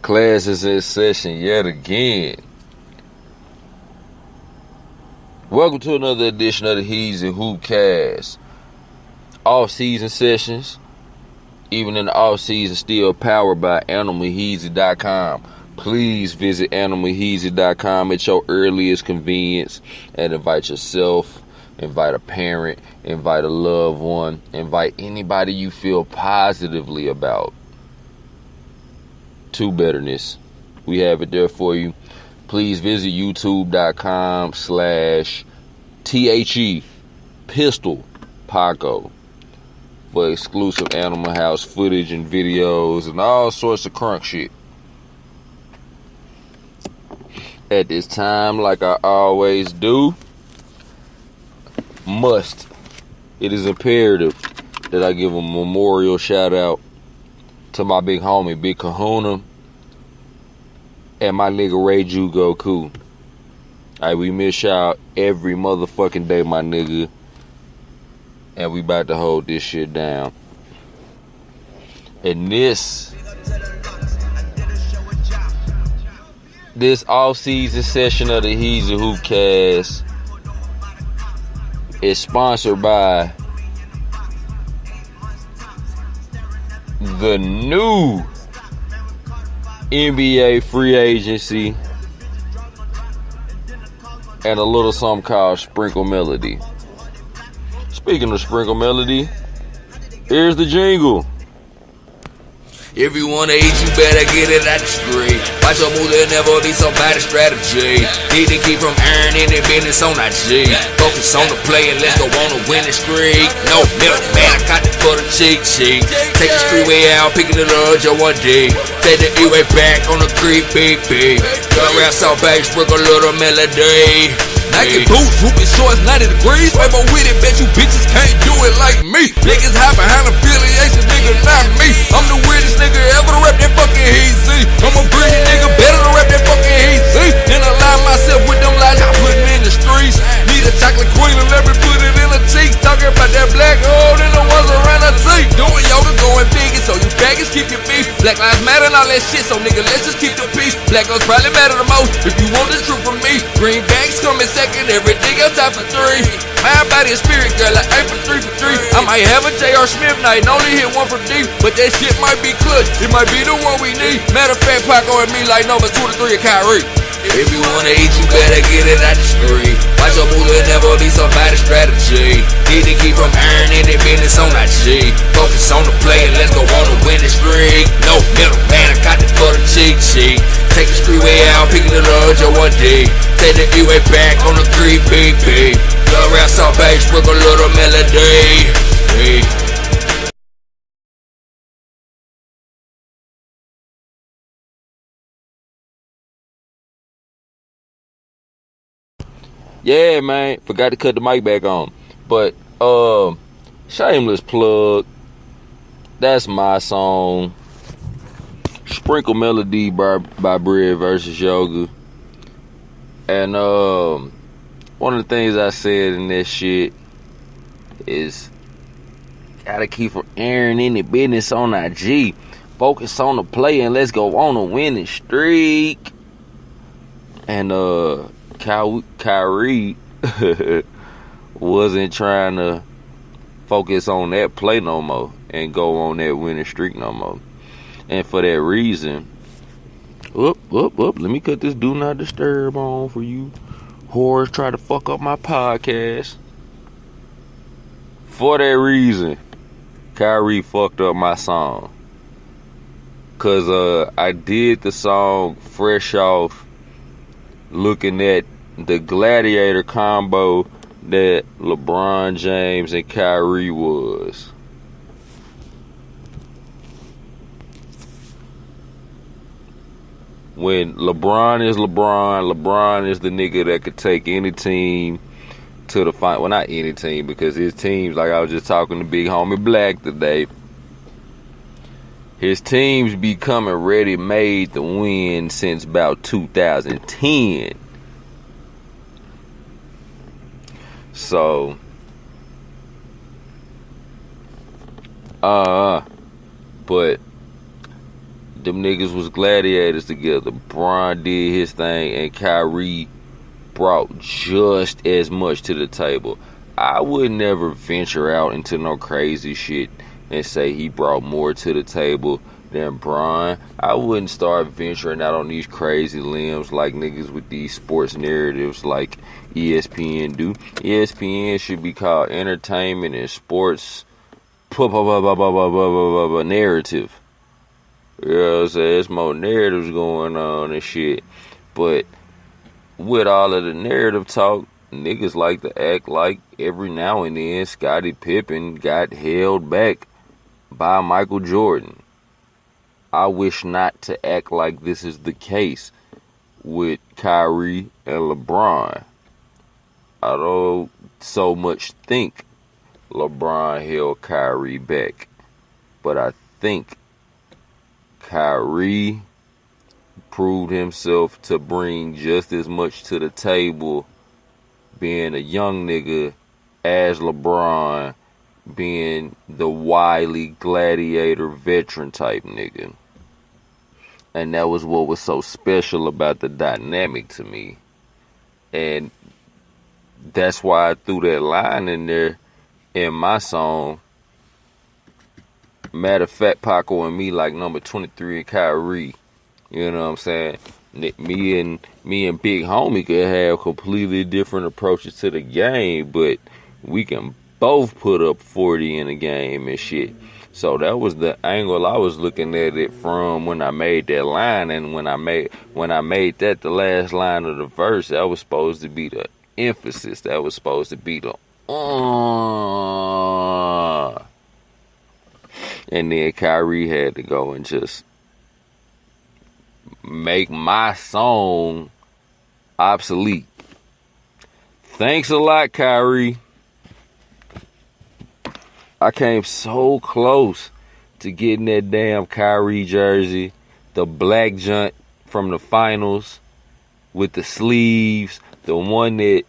Classes in session yet again. Welcome to another edition of the He's and Hoop Cast. Off-season sessions, even in the off-season, still powered by AnimalHeezy.com. Please visit AnimalHeezy.com at your earliest convenience and invite yourself, invite a parent, invite a loved one, invite anybody you feel positively about to betterness. We have it there for you. Please visit youtube.com/THE Pistol Paco for exclusive Animal House footage and videos and all sorts of crunk shit. At this time, like I always do, it is imperative that I give a memorial shout out to my big homie, Big Kahuna, and my nigga Ray Jugoku. We miss y'all every motherfucking day, my nigga. And we about to hold this shit down. And this off-season session of the He's and Hoop Cast is sponsored by the new NBA free agency and a little something called Sprinkle Melody. Speaking of Sprinkle Melody, here's the jingle. If you wanna eat, you better get it out the street. Watch your move, there'll never be somebody's strategy. Need to keep from earning the business on IG. Focus on the play and let's go on a winning streak. No milk, man, I got it for the cheat sheet. Take the streetway out, picking it up, Joe 1D. Take the E-way back on the creep, beep, beep. Gun rap, South Bay, sprinkle a little melody. Nike boots, hooping shorts, 90 degrees. Rainbow with it, bet you bitches can't do it like me. Niggas hide behind affiliation, nigga, not me. I'm the weirdest nigga ever to rap that fucking Heezy. I'm a brilliant nigga, better to rap that fucking Heezy. Then align myself with them lies I put in the streets. Need a chocolate queen and let me put it in the cheeks. Talking about that black hole and the ones around her teeth. Doing yoga, going vegan, so you faggots keep your beef. Black lives matter and all that shit, so nigga, let's just keep the peace. Black girls probably matter the most if you want the truth from me. Green bags coming second, everything else top for three. Mind, body, and spirit, girl, I aim for 3 for 3. I might have a J.R. Smith night and only hit 1 for D, but that shit might be clutch. It might be the one we need. Matter of fact, Paco and me like number 2 to 3 of Kyrie. If you wanna eat, you better get it out the street. Watch your move, there'll never be somebody's strategy. Need to keep from earning the business on IG. Focus on the play and let's go on a winning streak. No middle, man, I got it for the cheat sheet. Take the streetway out, picking it up, Joe 1D. Take the E-way back on the creep, beep, beep. Gun rap, South Bay, sprinkle a little melody. Hey. Yeah, man, forgot to cut the mic back on. But shameless plug. That's my song, Sprinkle Melody by Bread versus Yoga. And one of the things I said in that shit is gotta keep from airing any business on IG. Focus on the play and let's go on a winning streak. And Kyrie wasn't trying to focus on that play no more and go on that winning streak no more. And for that reason, let me cut this do not disturb on for you whores try to fuck up my podcast. For that reason, Kyrie fucked up my song. Cause I did the song fresh off looking at the gladiator combo that LeBron James and Kyrie was. When LeBron is LeBron is the nigga that could take any team to the final. Well, not any team, because his teams, like I was just talking to Big Homie Black today, his teams be coming ready-made to win since about 2010. So, but Them niggas was gladiators together. Bron did his thing, and Kyrie brought just as much to the table. I would never venture out into no crazy shit and say he brought more to the table than Bron. I wouldn't start venturing out on these crazy limbs like niggas with these sports narratives like ESPN do. ESPN should be called Entertainment and Sports Narrative. You know what I'm saying? There's more narratives going on and shit. But with all of the narrative talk, niggas like to act like every now and then Scottie Pippen got held back by Michael Jordan. I wish not to act like this is the case with Kyrie and LeBron. I don't so much think LeBron held Kyrie back, but I think Kyrie proved himself to bring just as much to the table being a young nigga as LeBron being the wily gladiator veteran type nigga. And that was what was so special about the dynamic to me. And that's why I threw that line in there in my song. Matter of fact, Paco and me like number 23 and Kyrie. You know what I'm saying? Me and Big Homie could have completely different approaches to the game, but we can both put up 40 in the game and shit. So that was the angle I was looking at it from when I made that line. And when I made that the last line of the verse, that was supposed to be the emphasis. That was supposed to be the and then Kyrie had to go and just make my song obsolete. Thanks a lot, Kyrie. I came so close to getting that damn Kyrie jersey, the black junk from the finals with the sleeves, the one that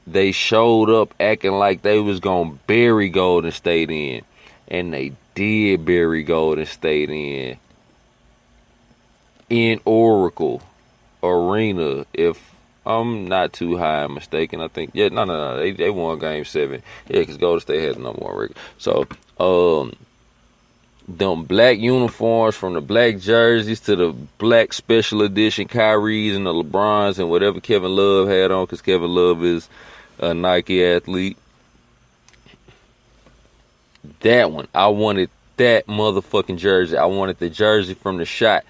they showed up acting like they was gonna bury Golden State in, and they did bury Golden State in Oracle Arena, if I'm not too high mistaken. I think, yeah, no. They won Game 7. Yeah, because Golden State had the number one record. So, them black uniforms from the black jerseys to the black special edition Kyries and the LeBrons and whatever Kevin Love had on, because Kevin Love is a Nike athlete. That one, I wanted that motherfucking jersey. I wanted the jersey from the shot.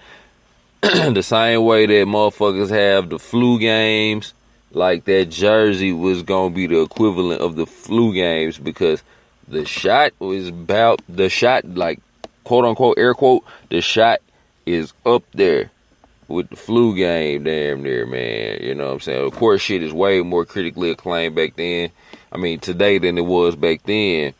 The same way that motherfuckers have the flu games, like that jersey was gonna be the equivalent of the flu games, because the shot was about the shot, like quote unquote, air quote, the shot is up there with the flu game damn near, man. You know what I'm saying? Of course, shit is way more critically acclaimed back then. I mean, today than it was back then.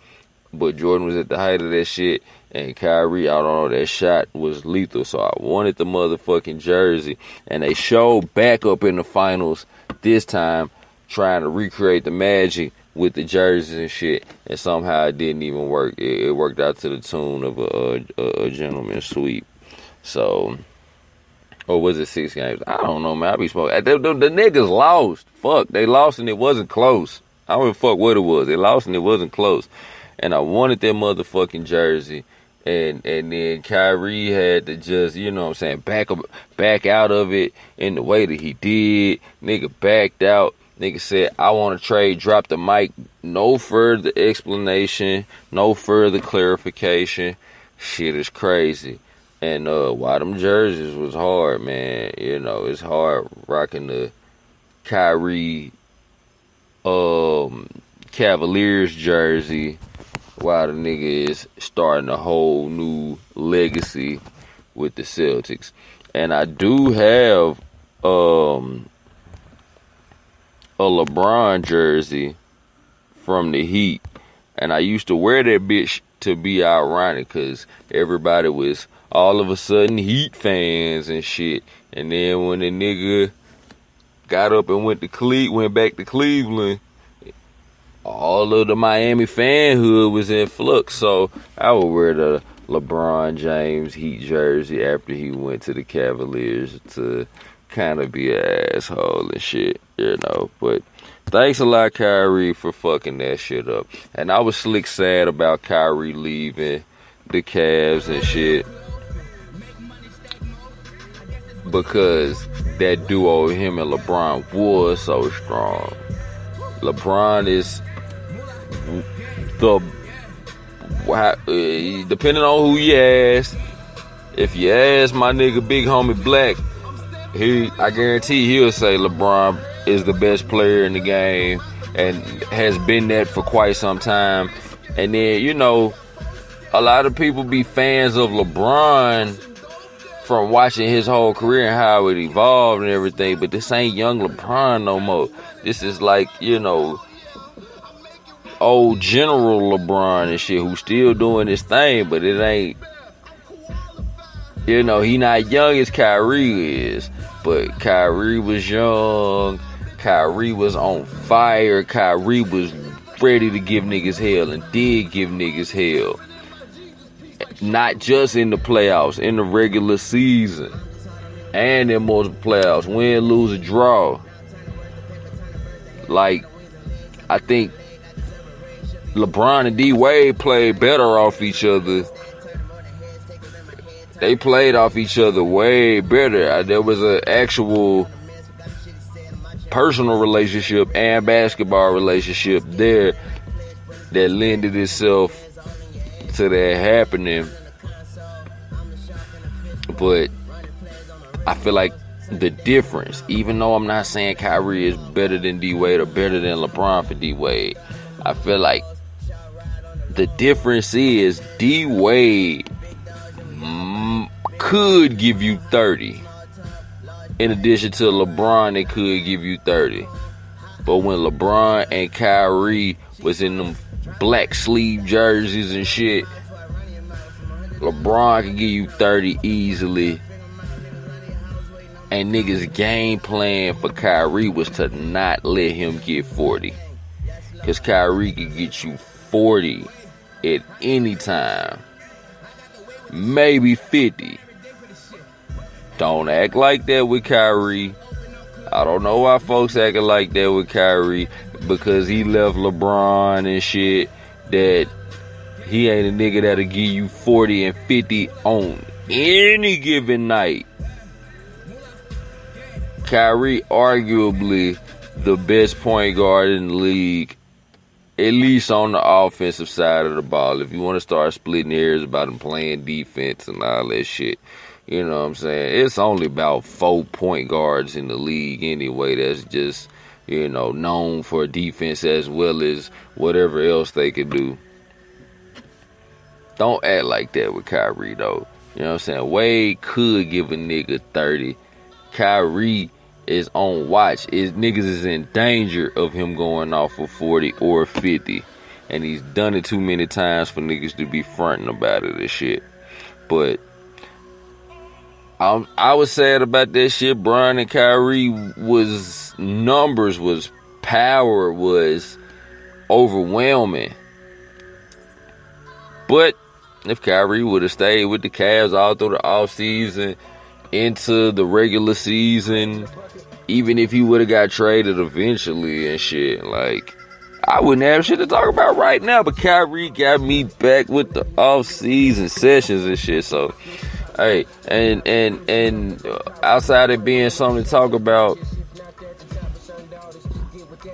But Jordan was at the height of that shit, and Kyrie, I don't know, that shot was lethal. So I wanted the motherfucking jersey. And they showed back up in the finals this time, trying to recreate the magic with the jerseys and shit. And somehow it didn't even work. It worked out to the tune of a gentleman's sweep. So, or was it 6 games? I don't know, man. I be smoking. The niggas lost. Fuck, they lost and it wasn't close. I don't give a fuck what it was. They lost and it wasn't close. And I wanted that motherfucking jersey. And then Kyrie had to just, you know what I'm saying, back out of it in the way that he did. Nigga backed out. Nigga said, I want to trade, drop the mic. No further explanation. No further clarification. Shit is crazy. And why them jerseys was hard, man. You know, it's hard rocking the Kyrie Cavaliers jersey while the nigga is starting a whole new legacy with the Celtics. And I do have a LeBron jersey from the Heat. And I used to wear that bitch to be ironic, because everybody was all of a sudden Heat fans and shit. And then when the nigga got up and went back to Cleveland, all of the Miami fanhood was in flux. So I would wear the LeBron James Heat jersey after he went to the Cavaliers to kind of be an asshole and shit, But thanks a lot, Kyrie, for fucking that shit up. And I was slick sad about Kyrie leaving the Cavs and shit, because that duo, him and LeBron, was so strong. LeBron is depending on who you ask. If you ask my nigga Big Homie Black, I guarantee he'll say LeBron is the best player in the game and has been that for quite some time. And then, a lot of people be fans of LeBron from watching his whole career and how it evolved and everything, but this ain't young LeBron no more. This is like, old General LeBron and shit, who's still doing his thing, but it ain't, he not young as Kyrie is, but Kyrie was young, Kyrie was on fire, Kyrie was ready to give niggas hell and did give niggas hell. Not just in the playoffs, in the regular season, and in multiple playoffs, win, lose, or draw. Like, I think LeBron and D Wade played better off each other. They played off each other way better. There was an actual personal relationship and basketball relationship there that lended itself to that happening. But I feel like the difference, even though I'm not saying Kyrie is better than D Wade or better than LeBron for D Wade, I feel like the difference is D Wade could give you 30. In addition to LeBron, they could give you 30. But when LeBron and Kyrie was in them black sleeve jerseys and shit, LeBron could give you 30 easily. And niggas' game plan for Kyrie was to not let him get 40. Because Kyrie could get you 40 at any time. Maybe 50. Don't act like that with Kyrie. I don't know why folks acting like that with Kyrie, because he left LeBron and shit, that he ain't a nigga that'll give you 40 and 50 on any given night. Kyrie arguably the best point guard in the league, at least on the offensive side of the ball. If you want to start splitting hairs about him playing defense and all that shit, you know what I'm saying? It's only about 4 point guards in the league anyway that's just, known for defense as well as whatever else they could do. Don't act like that with Kyrie, though. You know what I'm saying? Wade could give a nigga 30. Kyrie is on watch. Niggas is in danger of him going off for 40 or 50. And he's done it too many times for niggas to be fronting about it and shit. But I was sad about that shit. Bron and Kyrie power was overwhelming. But if Kyrie would have stayed with the Cavs all through the offseason, into the regular season, even if he would have got traded eventually and shit, like, I wouldn't have shit to talk about right now. But Kyrie got me back with the off-season sessions and shit. So, hey, and outside of being something to talk about,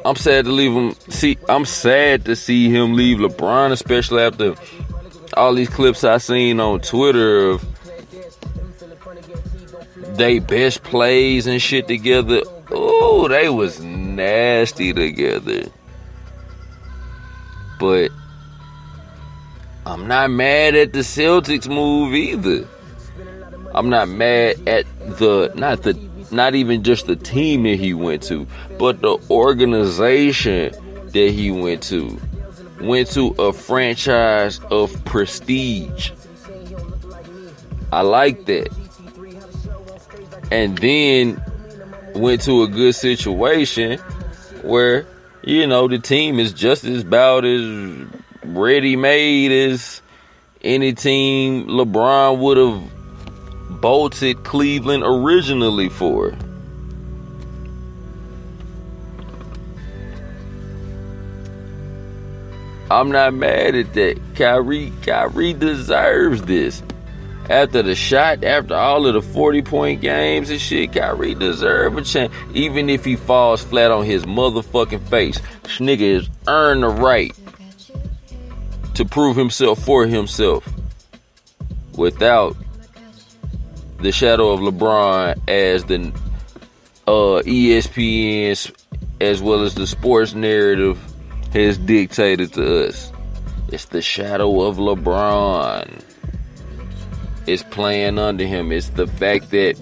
I'm sad to leave him. I'm sad to see him leave LeBron, especially after all these clips I seen on Twitter of they best plays and shit together. Oh, they was nasty together. But I'm not mad at the Celtics move either. I'm not mad at not even just the team that he went to, but the organization that he went to. Went to a franchise of prestige. I like that. And then went to a good situation where, the team is just as about as ready-made as any team LeBron would have bolted Cleveland originally for. I'm not mad at that. Kyrie deserves this. After the shot, after all of the 40-point games and shit, Kyrie deserves a chance. Even if he falls flat on his motherfucking face, this nigga has earned the right to prove himself for himself without the shadow of LeBron as the ESPN as well as the sports narrative has dictated to us. It's the shadow of LeBron. It's playing under him. It's the fact that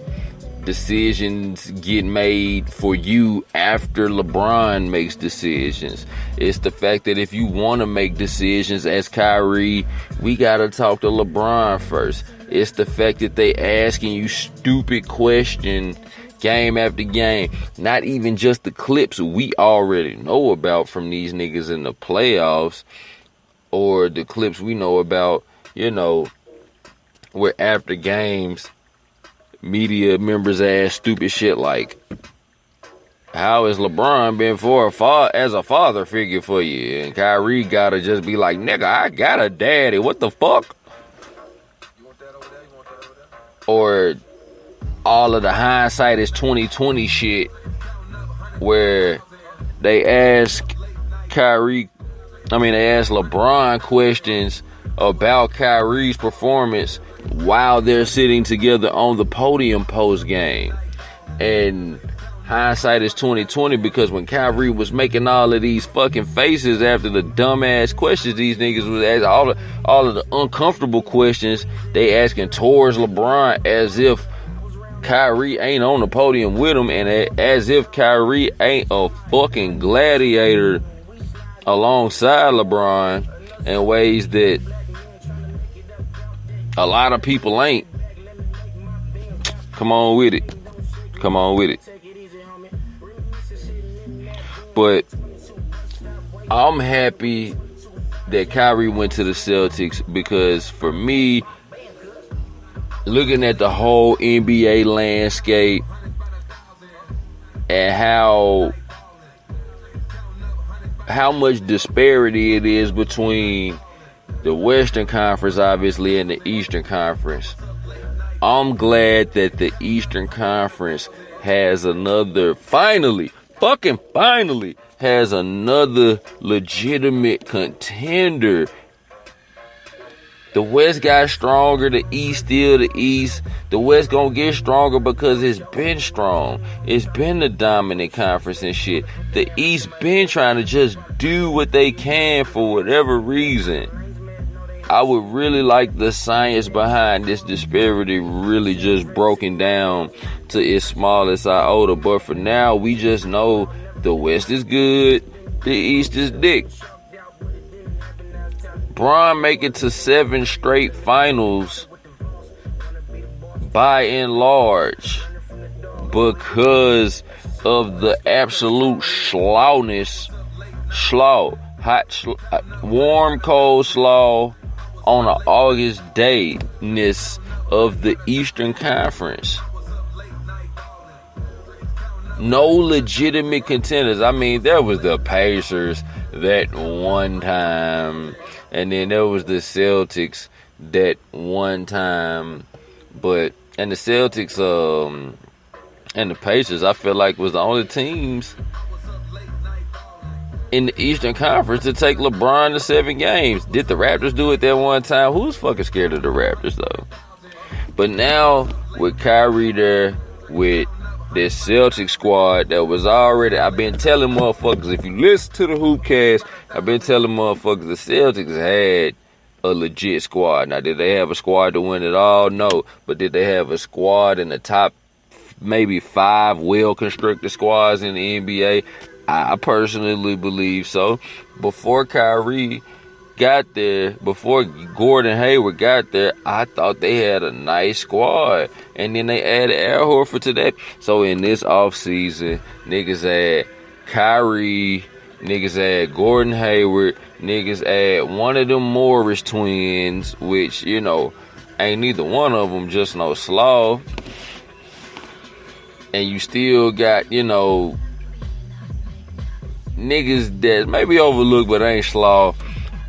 decisions get made for you after LeBron makes decisions. It's the fact that if you want to make decisions as Kyrie, we got to talk to LeBron first. It's the fact that they asking you stupid questions game after game. Not even just the clips we already know about from these niggas in the playoffs, or the clips we know about, where after games, media members ask stupid shit like, how has LeBron been as a father figure for you? And Kyrie gotta just be like, nigga, I got a daddy. What the fuck? Or all of the hindsight is 2020 shit where they ask LeBron questions about Kyrie's performance while they're sitting together on the podium post game. And hindsight is 2020 because when Kyrie was making all of these fucking faces after the dumbass questions these niggas was asking, all of the uncomfortable questions they asking towards LeBron, as if Kyrie ain't on the podium with him, and as if Kyrie ain't a fucking gladiator alongside LeBron in ways that a lot of people ain't. Come on with it. But I'm happy that Kyrie went to the Celtics, because for me, looking at the whole NBA landscape and how much disparity it is between the Western Conference, obviously, and the Eastern Conference, I'm glad that the Eastern Conference has finally has another legitimate contender. The West got stronger, the East still the East. The West gonna get stronger because it's been strong. It's been the dominant conference and shit. The East been trying to just do what they can for whatever reason. I would really like the science behind this disparity really just broken down to its smallest iota. But for now, we just know the West is good, the East is dick. Bron make it to 7 straight finals by and large because of the absolute warm, cold slaw on an August dayness of the Eastern Conference. No legitimate contenders. I mean, there was the Pacers that one time, and then there was the Celtics that one time, and the Celtics and the Pacers, I feel like, was the only teams in the Eastern Conference to take LeBron to 7 games. Did the Raptors do it that one time? Who's fucking scared of the Raptors, though? But now, with Kyrie there, with this Celtics squad that was already, I've been telling motherfuckers, if you listen to the Hoopcast, I've been telling motherfuckers the Celtics had a legit squad. Now, did they have a squad to win it all? No. But did they have a squad in the top maybe 5 well-constructed squads in the NBA? I personally believe so. Before Kyrie got there, before Gordon Hayward got there, I thought they had a nice squad. And then they added Al Horford to that. So in this offseason, niggas had Kyrie, niggas had Gordon Hayward, Niggas add one of them Morris twins, which, you know, ain't neither one of them just no slaw. And you still got, you know, niggas that maybe overlooked but ain't slaw.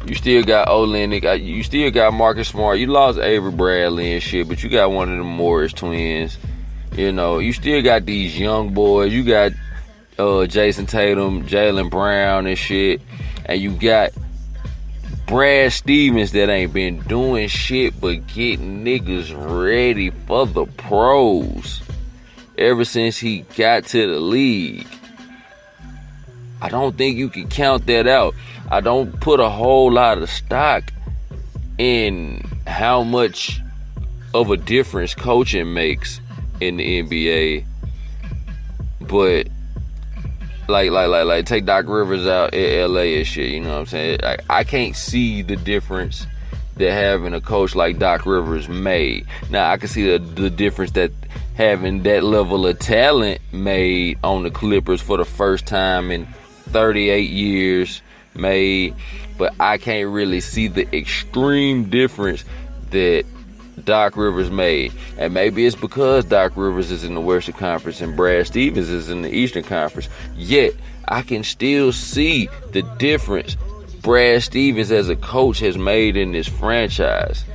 You still got Olenek. You still got Marcus Smart. You lost Avery Bradley and shit, but you got one of them Morris twins. You know, you still got these young boys. You got Jason Tatum, Jaylen Brown and shit. And you got Brad Stevens that ain't been doing shit but getting niggas ready for the pros ever since he got to the league. I don't think you can count that out. I don't put a whole lot of stock in how much of a difference coaching makes in the NBA. But like take Doc Rivers out in LA and shit, you know what I'm saying? I can't see the difference that having a coach like Doc Rivers made. Now I can see the difference that having that level of talent made on the Clippers for the first time in 38 years made, but I can't really see the extreme difference that Doc Rivers made. And maybe it's because Doc Rivers is in the Western Conference and Brad Stevens is in the Eastern Conference. Yet I can still see the difference Brad Stevens as a coach has made in this franchise.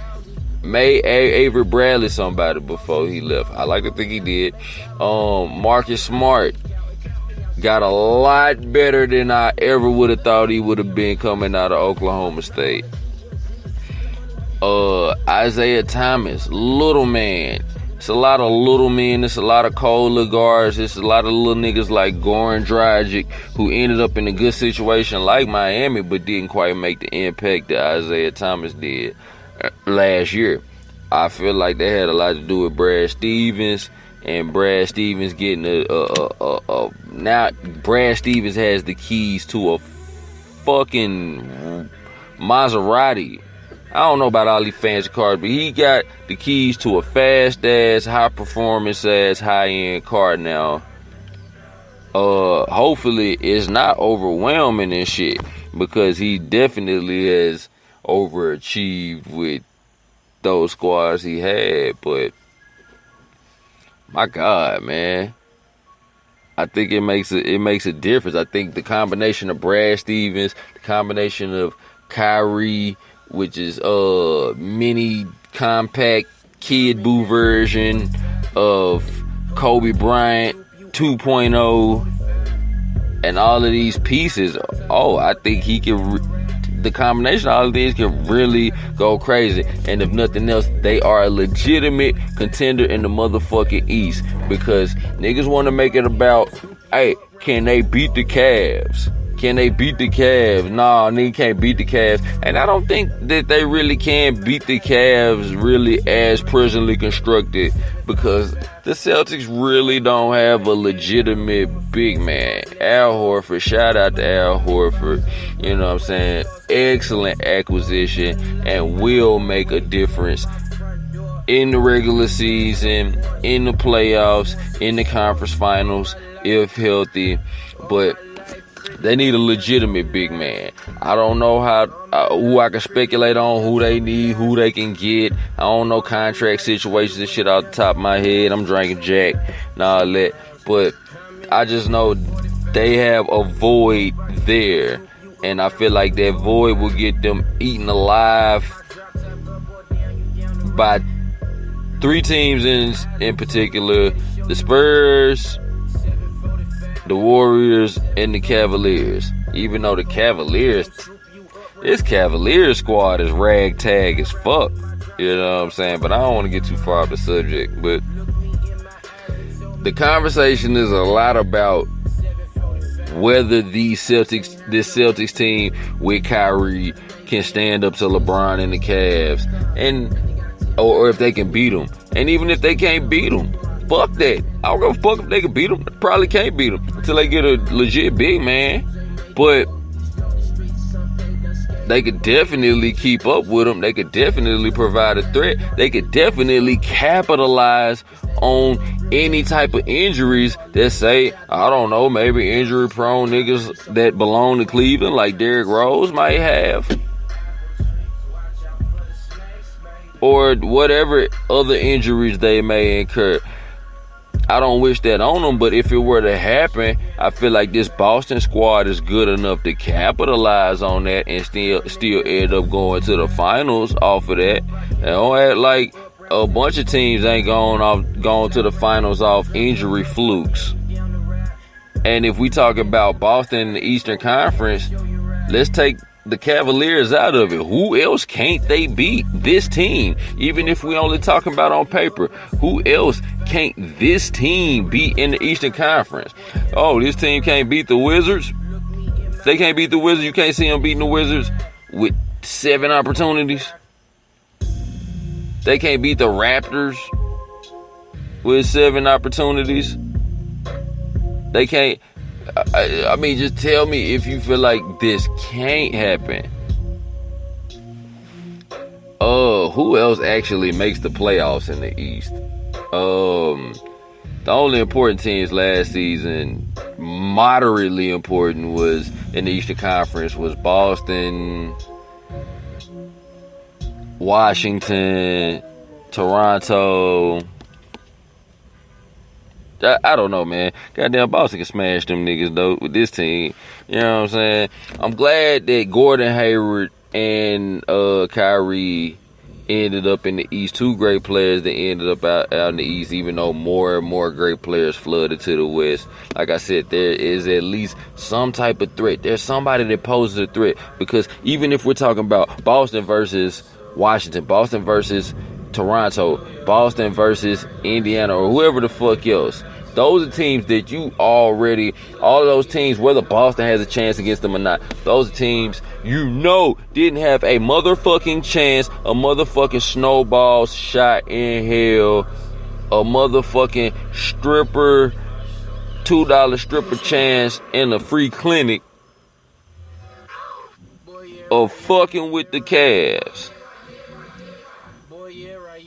Made Avery Bradley somebody before he left. I like to think he did. Marcus Smart got a lot better than I ever would have thought he would have been coming out of Oklahoma State. Isaiah Thomas, little man. It's a lot of little men. It's a lot of cold guards. It's a lot of little niggas like Goran Dragic who ended up in a good situation like Miami but didn't quite make the impact that Isaiah Thomas did last year. I feel like that had a lot to do with Brad Stevens. And Brad Stevens getting now Brad Stevens has the keys to a fucking Maserati. I don't know about all these fancy cars, but he got the keys to a fast ass, high performance ass, high end car now. Hopefully it's not overwhelming and shit, because he definitely has overachieved with those squads he had, but my God, man. I think it makes a difference. I think the combination of Brad Stevens, the combination of Kyrie, which is mini compact kid boo version of Kobe Bryant 2.0, and all of these pieces. I think he can. The combination of all of these can really go crazy. And if nothing else, they are a legitimate contender in the motherfucking East. Because niggas want to make it about, hey, can they beat the Cavs? Can they beat the Cavs? Nah, nigga can't beat the Cavs. And I don't think that they really can beat the Cavs really as presently constructed, because the Celtics really don't have a legitimate big man. Al Horford, shout out to Al Horford. You know what I'm saying? Excellent acquisition and will make a difference in the regular season, in the playoffs, in the conference finals, if healthy. But they need a legitimate big man. I don't know who I can speculate on, who they need, who they can get. I don't know contract situations and shit off the top of my head. I'm drinking Jack and all that. But I just know they have a void there. And I feel like that void will get them eaten alive by three teams in particular: the Spurs, the Warriors, and the Cavaliers. Even though this Cavaliers squad is ragtag as fuck. You know what I'm saying? But I don't want to get too far off the subject. But the conversation is a lot about whether this Celtics team with Kyrie can stand up to LeBron and the Cavs, or if they can beat them. And even if they can't beat them, fuck that. I don't give a fuck if they can beat them. They probably can't beat them until they get a legit big man. But they could definitely keep up with them. They could definitely provide a threat. They could definitely capitalize on any type of injuries that say, I don't know, maybe injury prone niggas that belong to Cleveland like Derrick Rose might have. Or whatever other injuries they may incur. I don't wish that on them, but if it were to happen, I feel like this Boston squad is good enough to capitalize on that and still end up going to the finals off of that. And don't act like a bunch of teams ain't gone to the finals off injury flukes. And if we talk about Boston in the Eastern Conference, let's take the Cavaliers out of it. Who else can't they beat this team? Even if we only talking about on paper, who else can't this team beat in the Eastern Conference? Oh, this team can't beat the Wizards? They can't beat the Wizards. You can't see them beating the Wizards with 7 opportunities. They can't beat the Raptors with 7 opportunities. They can't. I mean, just tell me if you feel like this can't happen. Who else actually makes the playoffs in the East? The only important teams last season, moderately important, was in the Eastern Conference was Boston, Washington, Toronto. I don't know, man. Goddamn, Boston can smash them niggas, though, with this team. You know what I'm saying? I'm glad that Gordon Hayward and Kyrie ended up in the East. 2 great players that ended up out in the East, even though more and more great players flooded to the West. Like I said, there is at least some type of threat. There's somebody that poses a threat. Because even if we're talking about Boston versus Washington, Boston versus Toronto, Boston versus Indiana, or whoever the fuck else, those are teams that you already, all of those teams, whether Boston has a chance against them or not, those are teams you know didn't have a motherfucking chance, a motherfucking snowball shot in hell, a motherfucking stripper, $2 stripper chance in a free clinic of fucking with the Cavs.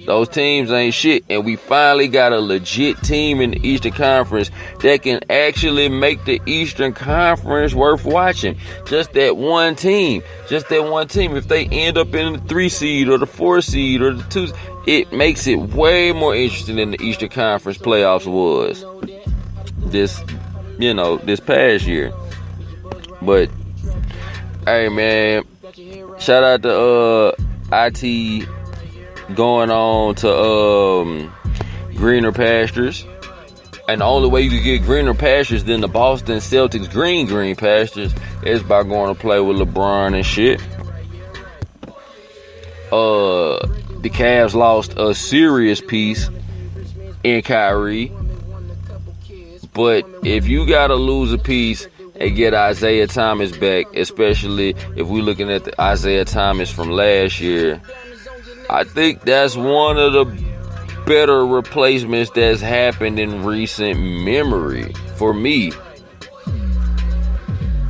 Those teams ain't shit, and we finally got a legit team in the Eastern Conference that can actually make the Eastern Conference worth watching. Just that one team. Just that one team. If they end up in the 3 seed or the 4 seed or the 2, it makes it way more interesting than the Eastern Conference playoffs was this past year. But hey, man, shout out to IT going on to greener pastures. And the only way you can get greener pastures than the Boston Celtics green pastures is by going to play with LeBron and shit. The Cavs lost a serious piece in Kyrie. But if you gotta lose a piece and get Isaiah Thomas back, especially if we're looking at the Isaiah Thomas from last year, I think that's one of the better replacements that's happened in recent memory for me.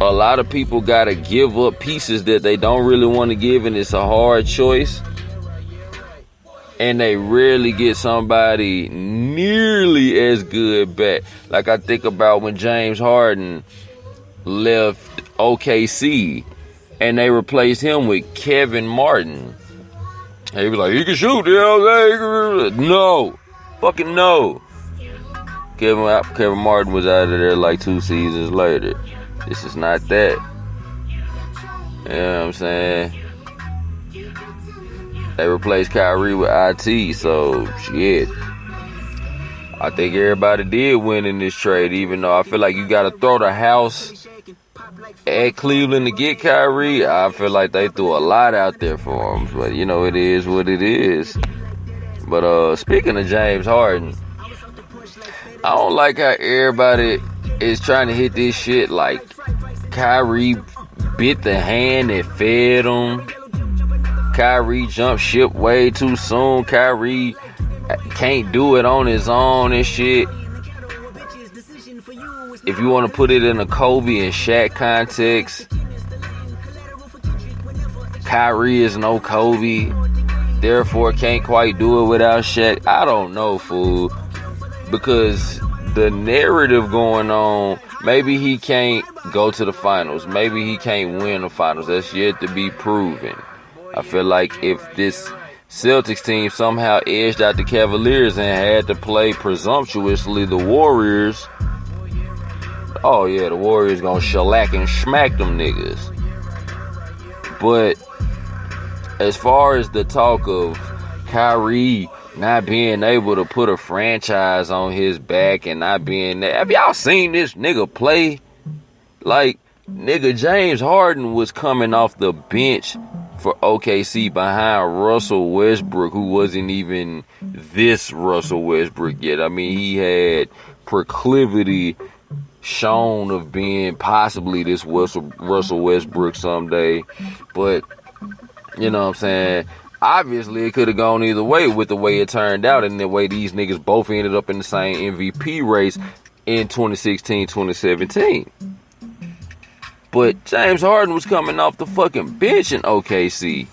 A lot of people gotta give up pieces that they don't really want to give, and it's a hard choice. And they rarely get somebody nearly as good back. Like I think about when James Harden left OKC and they replaced him with Kevin Martin. He was like, he can shoot, you know. No. Fucking no. Kevin Martin was out of there like 2 seasons later. This is not that. You know what I'm saying? They replaced Kyrie with IT, so shit. I think everybody did win in this trade, even though I feel like you gotta throw the house at Cleveland to get Kyrie. I feel like they threw a lot out there for him, but you know, it is what it is. But speaking of James Harden, I don't like how everybody is trying to hit this shit like Kyrie bit the hand that fed him. Kyrie jumped ship way too soon. Kyrie can't do it on his own and shit. If you want to put it in a Kobe and Shaq context, Kyrie is no Kobe, therefore can't quite do it without Shaq. I don't know, fool. Because the narrative going on, maybe he can't go to the finals. Maybe he can't win the finals. That's yet to be proven. I feel like if this Celtics team somehow edged out the Cavaliers and had to play presumptuously the Warriors, oh yeah, the Warriors gonna shellac and smack them niggas. But as far as the talk of Kyrie not being able to put a franchise on his back and not being there, have y'all seen this nigga play? Like, nigga, James Harden was coming off the bench for OKC behind Russell Westbrook, who wasn't even this Russell Westbrook yet. I mean, he had proclivity shown of being possibly this Russell Westbrook someday. But, you know what I'm saying? Obviously, it could have gone either way with the way it turned out and the way these niggas both ended up in the same MVP race in 2016, 2017. But James Harden was coming off the fucking bench in OKC.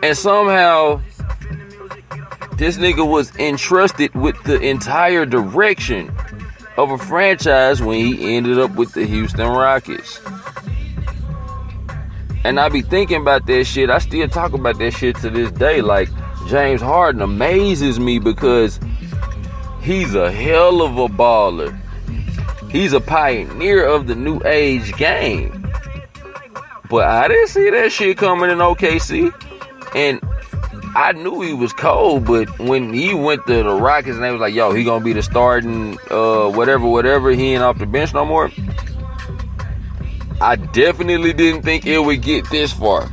And somehow, this nigga was entrusted with the entire direction of a franchise when he ended up with the Houston Rockets. And I be thinking about that shit. I still talk about that shit to this day. Like, James Harden amazes me because he's a hell of a baller. He's a pioneer of the new age game. But I didn't see that shit coming in OKC. And I knew he was cold, but when he went to the Rockets and they was like, yo, he gonna be the starting whatever, he ain't off the bench no more. I definitely didn't think it would get this far.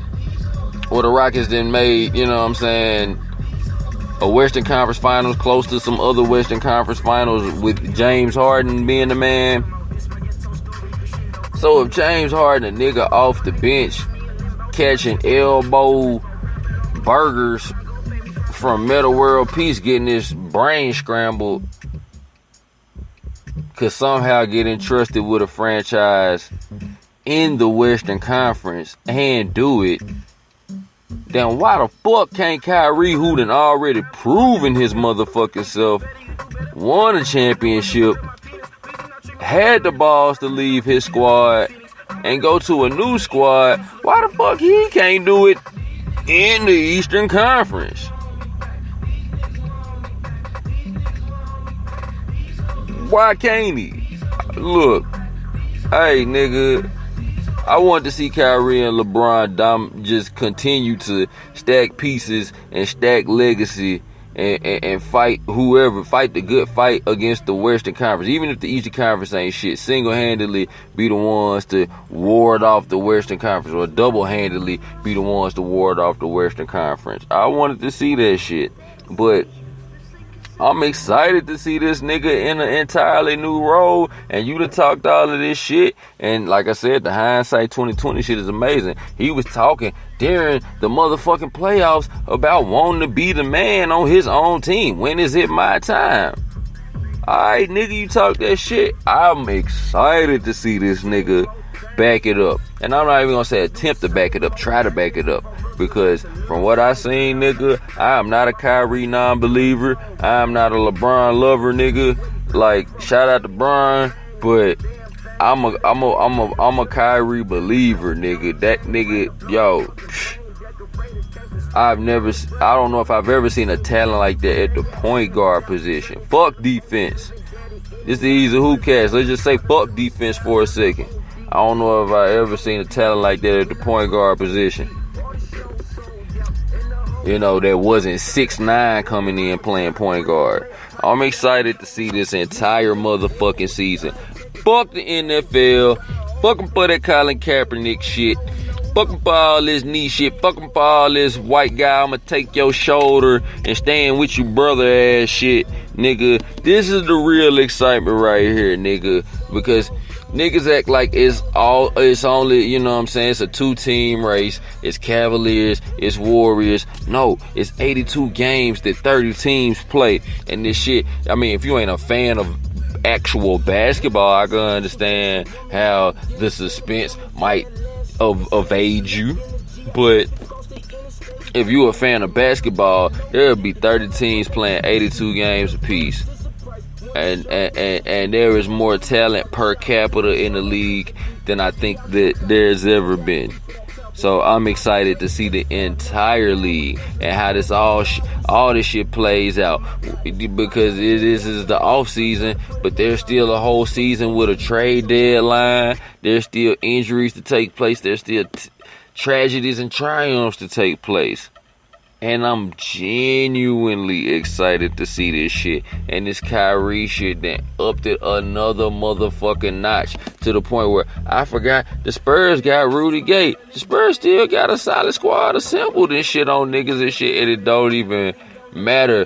Well, the Rockets then made, you know what I'm saying, a Western Conference Finals, close to some other Western Conference Finals with James Harden being the man. So if James Harden, a nigga off the bench, catching elbow burgers from Metal World Peace, getting his brain scrambled, could somehow get entrusted with a franchise in the Western Conference and do it, then why the fuck can't Kyrie, who done already proven his motherfucking self, won a championship, had the balls to leave his squad and go to a new squad, why the fuck he can't do it in the Eastern Conference? Why can't he? Look, hey nigga, I want to see Kyrie and LeBron just continue to stack pieces and stack legacy and fight whoever, fight the good fight against the Western Conference. Even if the Eastern Conference ain't shit, single-handedly be the ones to ward off the Western Conference, or double-handedly be the ones to ward off the Western Conference. I wanted to see that shit, but I'm excited to see this nigga in an entirely new role, and you done talked all of this shit, and like I said, the hindsight 2020 shit is amazing. He was talking during the motherfucking playoffs about wanting to be the man on his own team. When is it my time? Alright, nigga, you talk that shit. I'm excited to see this nigga back it up. And I'm not even gonna say attempt to back it up, try to back it up. Because from what I seen, nigga, I am not a Kyrie non-believer. I am not a LeBron lover, nigga. Like, shout out to Bron, but I'm a Kyrie believer, nigga. That nigga, yo, I don't know if I've ever seen a talent like that at the point guard position. Fuck defense. This is easy hoop cast. Let's just say fuck defense for a second. I don't know if I ever seen a talent like that at the point guard position. You know, that wasn't 6'9" coming in playing point guard. I'm excited to see this entire motherfucking season. Fuck the NFL. Fuck them for that Colin Kaepernick shit. Fuck them for all this knee shit. Fuck them for all this white guy, I'ma take your shoulder and stand with you brother ass shit, nigga. This is the real excitement right here, nigga. Because niggas act like it's only, you know what I'm saying, it's a 2-team race. It's Cavaliers, it's Warriors. No, it's 82 games that 30 teams play. And this shit, I mean, if you ain't a fan of actual basketball, I can understand how the suspense might evade you. But if you a fan of basketball, there'll be 30 teams playing 82 games apiece. And there is more talent per capita in the league than I think that there's ever been. So I'm excited to see the entire league and how this all this shit plays out, because this is the off season, but there's still a whole season with a trade deadline. There's still injuries to take place. There's still tragedies and triumphs to take place. And I'm genuinely excited to see this shit. And this Kyrie shit that upped it another motherfucking notch, to the point where I forgot the Spurs got Rudy Gay. The Spurs still got a solid squad assembled and shit on niggas and shit. And it don't even matter.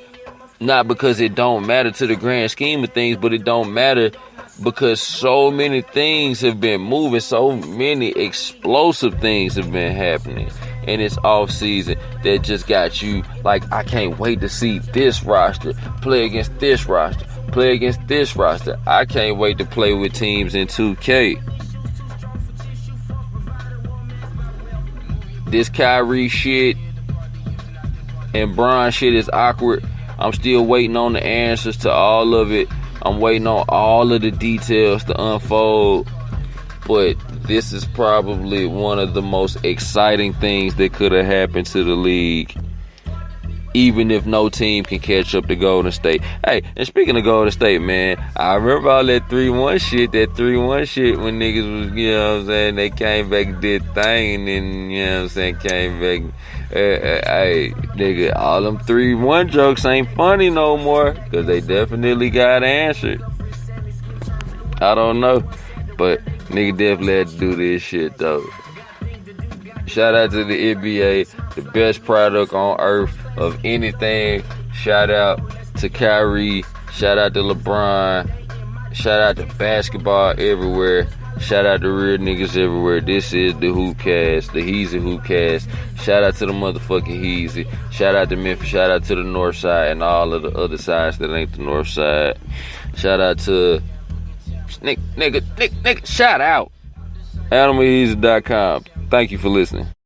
Not because it don't matter to the grand scheme of things, but it don't matter because so many things have been moving. So many explosive things have been happening in this off season that just got you like, I can't wait to see this roster play against this roster, play against this roster. I can't wait to play with teams in 2K. This Kyrie shit and Bron shit is awkward. I'm still waiting on the answers to all of it. I'm waiting on all of the details to unfold. But this is probably one of the most exciting things that could have happened to the league, even if no team can catch up to Golden State. Hey, and speaking of Golden State, man, I remember all that 3-1 shit when niggas was, you know what I'm saying, they came back and did thing, and then, you know what I'm saying, came back. Hey, nigga, all them 3-1 jokes ain't funny no more, because they definitely got answered. I don't know, but nigga definitely had to do this shit, though. Shout out to the NBA, the best product on earth of anything. Shout out to Kyrie. Shout out to LeBron. Shout out to basketball everywhere. Shout out to real niggas everywhere. This is the Hoopcast, the Heezy Hoopcast. Shout out to the motherfucking Heezy. Shout out to Memphis. Shout out to the North Side and all of the other sides that ain't the North Side. Shout out to nigga, shout out AdamandHeezy.com. Thank you for listening.